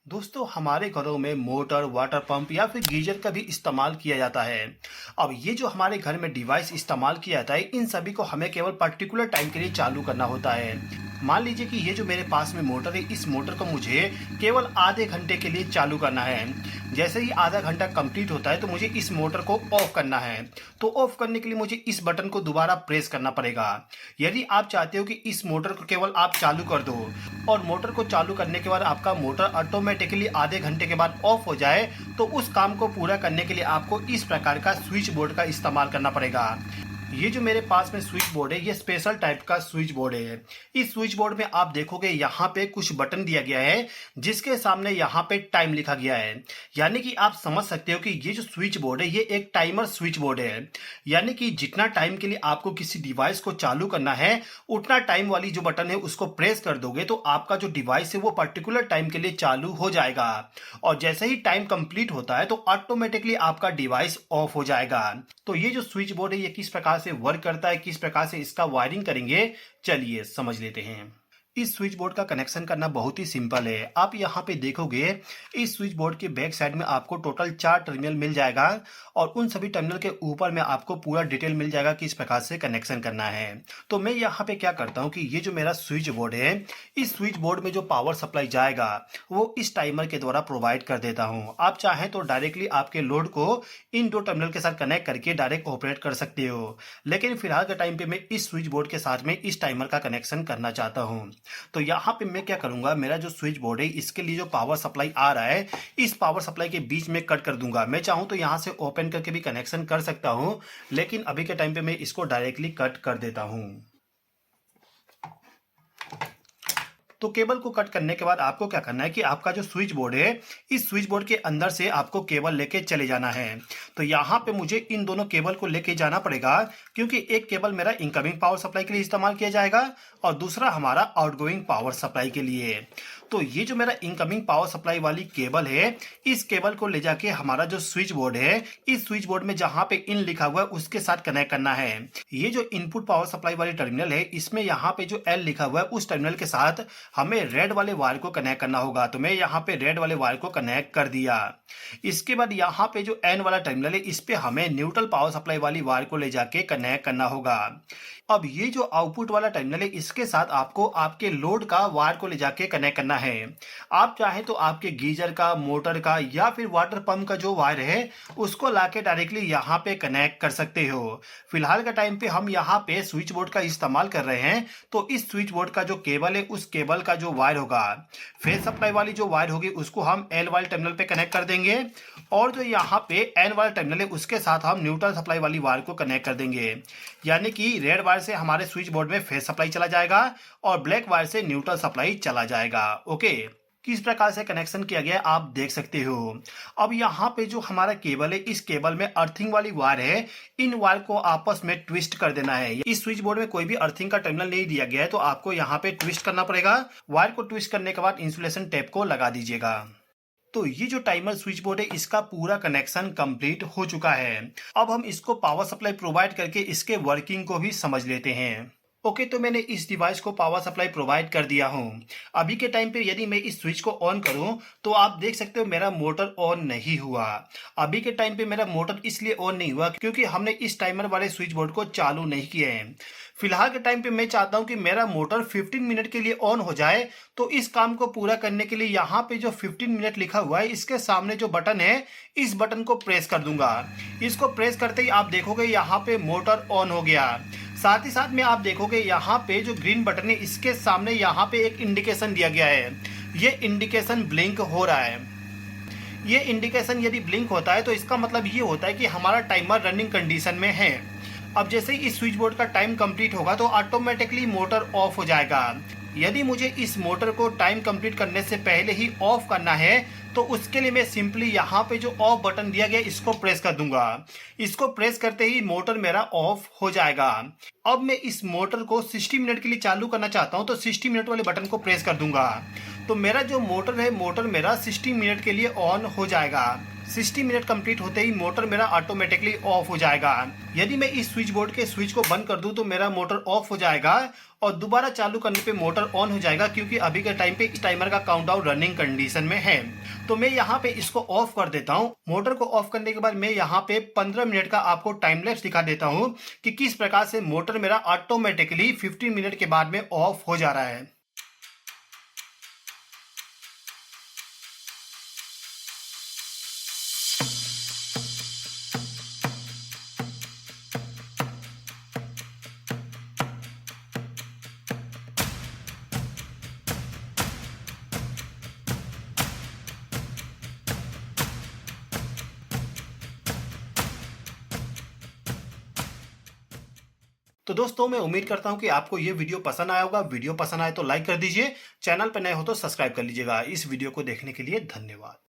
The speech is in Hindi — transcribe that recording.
दोस्तों हमारे घरों में मोटर, वाटर पंप या फिर गीजर का भी इस्तेमाल किया जाता है। अब ये जो हमारे घर में डिवाइस इस्तेमाल किया जाता है, इन सभी को हमें केवल पर्टिकुलर टाइम के लिए चालू करना होता है। मान लीजिए कि ये जो मेरे पास में मोटर है, इस मोटर को मुझे केवल आधे घंटे के लिए चालू करना है। जैसे ही आधा घंटा कंप्लीट होता है तो मुझे इस मोटर को ऑफ करना है। तो ऑफ करने के लिए मुझे इस बटन को दोबारा प्रेस करना पड़ेगा। यदि आप चाहते हो कि इस मोटर को केवल आप चालू कर दो और मोटर को चालू करने के बाद आपका मोटर ऑटोमेटिकली आधे घंटे के बाद ऑफ हो जाए, तो उस काम को पूरा करने के लिए आपको इस प्रकार का स्विच बोर्ड का इस्तेमाल करना पड़ेगा। ये जो मेरे पास में स्विच बोर्ड है, ये स्पेशल टाइप का स्विच बोर्ड है। इस स्विच बोर्ड में आप देखोगे यहाँ पे कुछ बटन दिया गया है, जिसके सामने यहाँ पे टाइम लिखा गया है। यानी कि आप समझ सकते हो कि ये जो स्विच बोर्ड है, ये एक टाइमर स्विच बोर्ड है। यानी कि जितना टाइम के लिए आपको किसी डिवाइस को चालू करना है, उतना टाइम वाली जो बटन है उसको प्रेस कर दोगे तो आपका जो डिवाइस है वो पर्टिकुलर टाइम के लिए चालू हो जाएगा। और जैसे ही टाइम कंप्लीट होता है तो ऑटोमेटिकली आपका डिवाइस ऑफ हो जाएगा। तो ये जो स्विच बोर्ड है, ये किस प्रकार से वर्क करता है, किस प्रकार से इसका वायरिंग करेंगे, चलिए समझ लेते हैं। इस स्विच बोर्ड का कनेक्शन करना बहुत ही सिंपल है। आप यहाँ पे देखोगे, इस स्विच बोर्ड के बैक साइड में आपको टोटल 4 टर्मिनल मिल जाएगा और उन सभी टर्मिनल के ऊपर में आपको पूरा डिटेल मिल जाएगा कि इस प्रकार से कनेक्शन करना है। तो मैं यहाँ पे क्या करता हूँ कि ये जो मेरा स्विच बोर्ड है, इस स्विच बोर्ड में जो पावर सप्लाई जाएगा वो इस टाइमर के द्वारा प्रोवाइड कर देता हूँ। आप चाहें तो डायरेक्टली आपके लोड को इन 2 टर्मिनल के साथ कनेक्ट करके डायरेक्ट ऑपरेट कर सकते हो, लेकिन फिलहाल के टाइम पे मैं इस स्विच बोर्ड के साथ में इस टाइमर का कनेक्शन करना चाहता हूँ। तो यहाँ पे मैं क्या करूंगा, मेरा जो स्विच बोर्ड है इसके लिए जो पावर सप्लाई आ रहा है, इस पावर सप्लाई के बीच में कट कर दूंगा। मैं चाहूं तो यहाँ से ओपन करके भी कनेक्शन कर सकता हूं, लेकिन अभी के टाइम पे मैं इसको डायरेक्टली कट कर देता हूं। तो केबल को कट करने के बाद आपको क्या करना है कि आपका जो स्विच बोर्ड है, इस स्विच बोर्ड के अंदर से आपको केबल लेके चले जाना है। तो यहाँ पे मुझे इन दोनों केबल को लेके जाना पड़ेगा, क्योंकि एक केबल मेरा इनकमिंग पावर सप्लाई के लिए इस्तेमाल किया जाएगा और दूसरा हमारा आउटगोइंग पावर सप्लाई के लिए। तो ये जो मेरा इनकमिंग पावर सप्लाई वाली केबल है, इस केबल को ले जाके हमारा जो स्विच बोर्ड है, इस स्विच बोर्ड में जहां पे इन लिखा हुआ है उसके साथ कनेक्ट करना है। ये जो इनपुट पावर सप्लाई वाली टर्मिनल है, इसमें यहाँ पे जो एल लिखा हुआ है उस टर्मिनल के साथ हमें रेड वाले वायर को कनेक्ट करना होगा। तो मैं यहाँ पे रेड वाले वायर को कनेक्ट कर दिया। इसके बाद यहाँ पे जो एन वाला टर्मिनल है, इस पे हमें न्यूट्रल पावर सप्लाई वाली वायर को ले जाके कनेक्ट करना होगा। अब ये जो आउटपुट वाला टर्मिनल है, इसके साथ आपको आपके लोड का वायर को ले जाके कनेक्ट करना है। आप चाहें तो आपके गीजर का, मोटर का या फिर वाटर पंप का जो वायर है उसको लाके डायरेक्टली यहाँ पे कनेक्ट कर सकते हो। फिलहाल का टाइम पे हम यहाँ पे स्विच बोर्ड का इस्तेमाल कर रहे हैं, तो इस स्विच बोर्ड का जो केबल है, उस केबल का जो वायर होगा, फेज सप्लाई वाली जो वायर होगी उसको हम एल वाले टर्मिनल पे कनेक्ट कर देंगे और जो यहाँ पे एन वाला टर्मिनल है उसके साथ हम न्यूट्रल सप्लाई वाली वायर को कनेक्ट कर देंगे। यानी कि रेड वायर से हमारे स्विच बोर्ड में फेज सप्लाई चला जाएगा और ब्लैक वायर से न्यूट्रल सप्लाई चला जाएगा। ओके, किस प्रकार से कनेक्शन किया गया है आप देख सकते हो। अब यहाँ पे जो हमारा केबल है, इस केबल में अर्थिंग वाली वायर है, इन वायर को आपस में ट्विस्ट कर देना है। इस स्विच बोर्ड में कोई भी अर्थिंग का टर्मिनल नहीं दिया गया है, तो आपको यहाँ पे ट्विस्ट करना पड़ेगा। वायर को ट्विस्ट करने के बाद इंसुलेशन टेप को लगा दीजिएगा। तो ये जो टाइमर स्विच बोर्ड है, इसका पूरा कनेक्शन कंप्लीट हो चुका है। अब हम इसको पावर सप्लाई प्रोवाइड करके इसके वर्किंग को भी समझ लेते हैं। ओके, तो मैंने इस डिवाइस को पावर सप्लाई प्रोवाइड कर दिया हूँ। अभी के टाइम पे यदि मैं इस स्विच को ऑन करूँ तो आप देख सकते हो मेरा मोटर ऑन नहीं हुआ। अभी के टाइम पे मेरा मोटर इसलिए ऑन नहीं हुआ क्योंकि हमने इस टाइमर वाले स्विच बोर्ड को चालू नहीं किया है। फिलहाल के टाइम पे मैं चाहता हूँ कि मेरा मोटर 15 मिनट के लिए ऑन हो जाए। तो इस काम को पूरा करने के लिए यहाँ पे जो 15 मिनट लिखा हुआ है, इसके सामने जो बटन है, इस बटन को प्रेस कर दूंगा। इसको प्रेस करते ही आप देखोगे यहाँ पे मोटर ऑन हो गया। साथ ही साथ में आप देखोगे यहाँ पे जो ग्रीन बटन है, इसके सामने यहाँ पे एक इंडिकेशन दिया गया है। ये इंडिकेशन ब्लिंक हो रहा है। ये इंडिकेशन यदि ब्लिंक होता है तो इसका मतलब ये होता है कि हमारा टाइमर रनिंग कंडीशन में है। अब जैसे ही इस स्विच बोर्ड का टाइम कंप्लीट होगा तो ऑटोमेटिकली मोटर ऑफ हो जाएगा। यदि मुझे इस मोटर को टाइम कंप्लीट करने से पहले ही ऑफ करना है तो उसके लिए मैं सिंपली यहाँ पे जो ऑफ बटन दिया गया इसको प्रेस कर दूंगा। इसको प्रेस करते ही मोटर मेरा ऑफ हो जाएगा। अब मैं इस मोटर को 60 मिनट के लिए चालू करना चाहता हूँ, तो 60 मिनट वाले बटन को प्रेस कर दूंगा। तो मेरा जो मोटर है, मोटर मेरा 60 मिनट के लिए ऑन हो जाएगा। 60 मिनट कंप्लीट होते ही मोटर मेरा ऑटोमेटिकली ऑफ हो जाएगा। यदि मैं इस स्विच बोर्ड के स्विच को बंद कर दूं तो मेरा मोटर ऑफ हो जाएगा और दोबारा चालू करने पे मोटर ऑन हो जाएगा, क्योंकि अभी के टाइम पे इस टाइमर का काउंटडाउन रनिंग कंडीशन में है। तो मैं यहाँ पे इसको ऑफ कर देता हूँ। मोटर को ऑफ करने के बाद मैं यहाँ पे 15 मिनट का आपको टाइम लैप्स दिखा देता हूँ कि किस प्रकार से मोटर मेरा ऑटोमेटिकली 15 मिनट के बाद में ऑफ हो जा रहा है। तो दोस्तों मैं उम्मीद करता हूं कि आपको ये वीडियो पसंद आया होगा। वीडियो पसंद आए तो लाइक कर दीजिए, चैनल पर नए हो तो सब्सक्राइब कर लीजिएगा। इस वीडियो को देखने के लिए धन्यवाद।